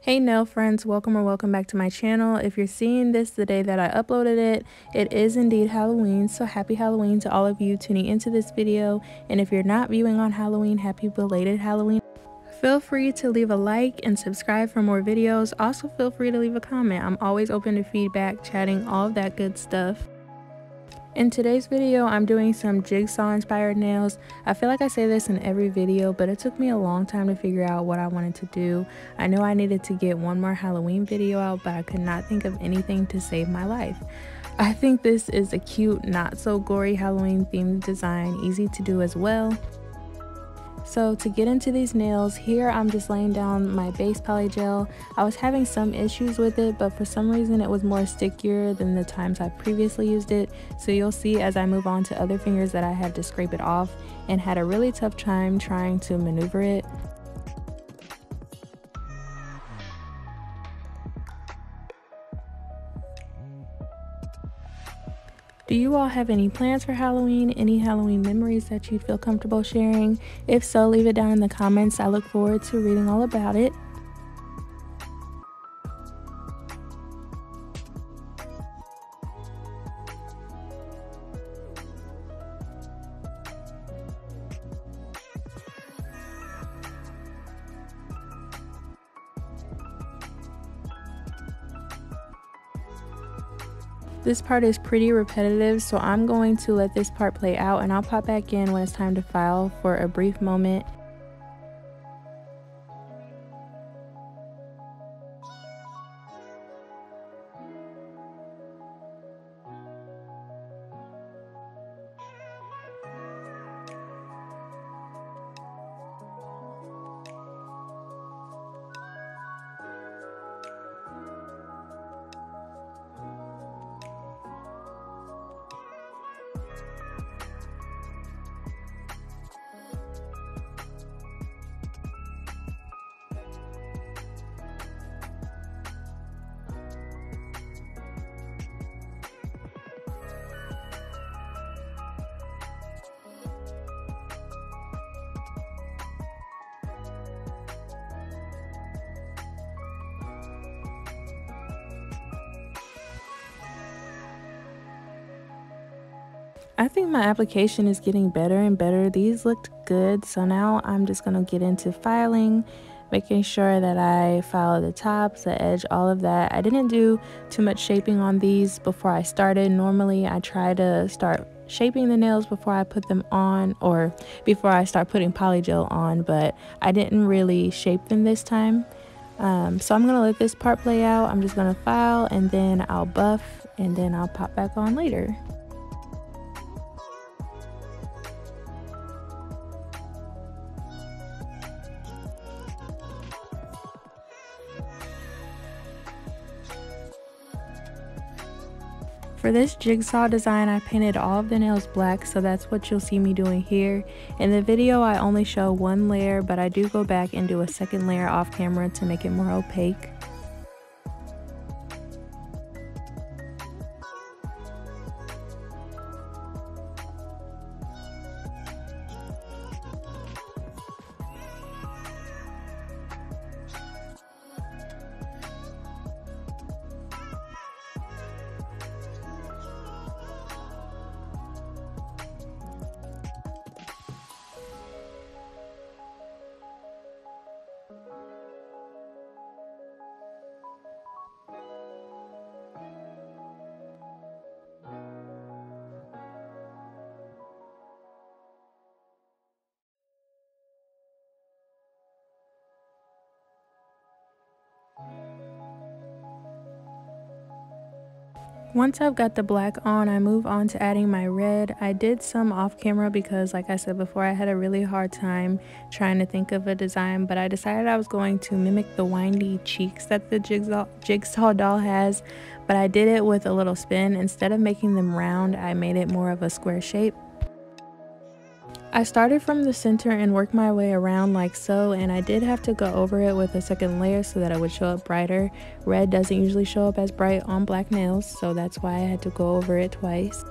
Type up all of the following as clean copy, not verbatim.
Hey nail friends, welcome back to my channel. If you're seeing this the day that I uploaded it, it is indeed Halloween, so happy Halloween to all of you tuning into this video. And if you're not viewing on Halloween, happy belated Halloween. Feel free to leave a like and subscribe for more videos. Also feel free to leave a comment. I'm always open to feedback, chatting, all of that good stuff. In today's video, I'm doing some Jigsaw inspired nails. I feel like I say this in every video, but it took me a long time to figure out what I wanted to do. I know I needed to get one more Halloween video out, but I could not think of anything to save my life. I think this is a cute, not so gory Halloween themed design, easy to do as well. So to get into these nails, here I'm just laying down my base polygel. I was having some issues with it, but for some reason it was more stickier than the times I previously used it. So you'll see as I move on to other fingers that I had to scrape it off and had a really tough time trying to maneuver it. Do you all have any plans for Halloween? Any Halloween memories that you'd feel comfortable sharing? If so, leave it down in the comments. I look forward to reading all about it. This part is pretty repetitive, so I'm going to let this part play out and I'll pop back in when it's time to file for a brief moment. I think my application is getting better and better. These looked good, so now I'm just going to get into filing, making sure that I file the tops, the edge, all of that. I didn't do too much shaping on these before I started. Normally I try to start shaping the nails before I put them on, or before I start putting polygel on, but I didn't really shape them this time. So I'm going to let this part play out. I'm just going to file and then I'll buff and then I'll pop back on later. For this jigsaw design, I painted all of the nails black, so that's what you'll see me doing here. In the video, I only show one layer, but I do go back and do a second layer off camera to make it more opaque. Once I've got the black on, I move on to adding my red. I did some off camera because, like I said before, I had a really hard time trying to think of a design, but I decided I was going to mimic the windy cheeks that the jigsaw doll has, but I did it with a little spin. Instead of making them round, I made it more of a square shape. I started from the center and worked my way around like so, and I did have to go over it with a second layer so that it would show up brighter. Red doesn't usually show up as bright on black nails, so that's why I had to go over it twice.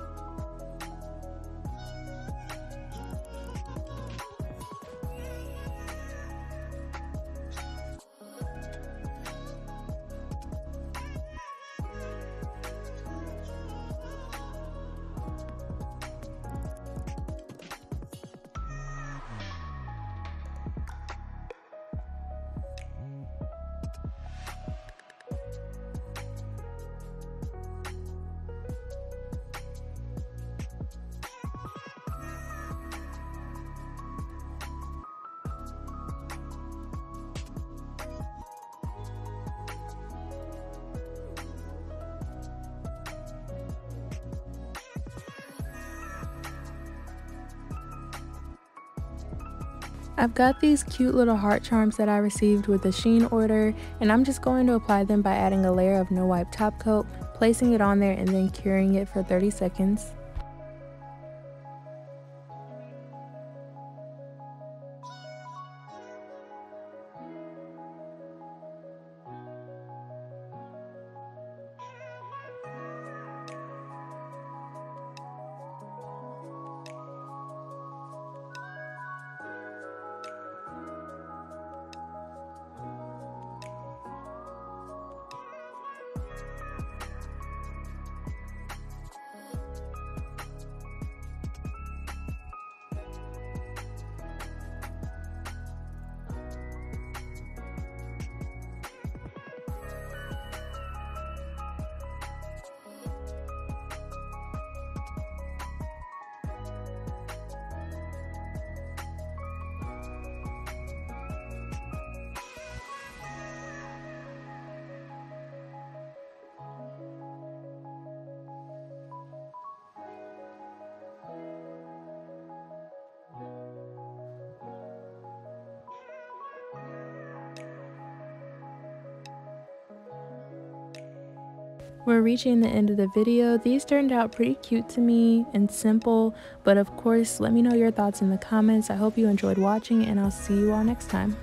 I've got these cute little heart charms that I received with the Shein order, and I'm just going to apply them by adding a layer of no wipe top coat, placing it on there, and then curing it for 30 seconds. We're reaching the end of the video. These turned out pretty cute to me and simple, but of course, let me know your thoughts in the comments. I hope you enjoyed watching, and I'll see you all next time.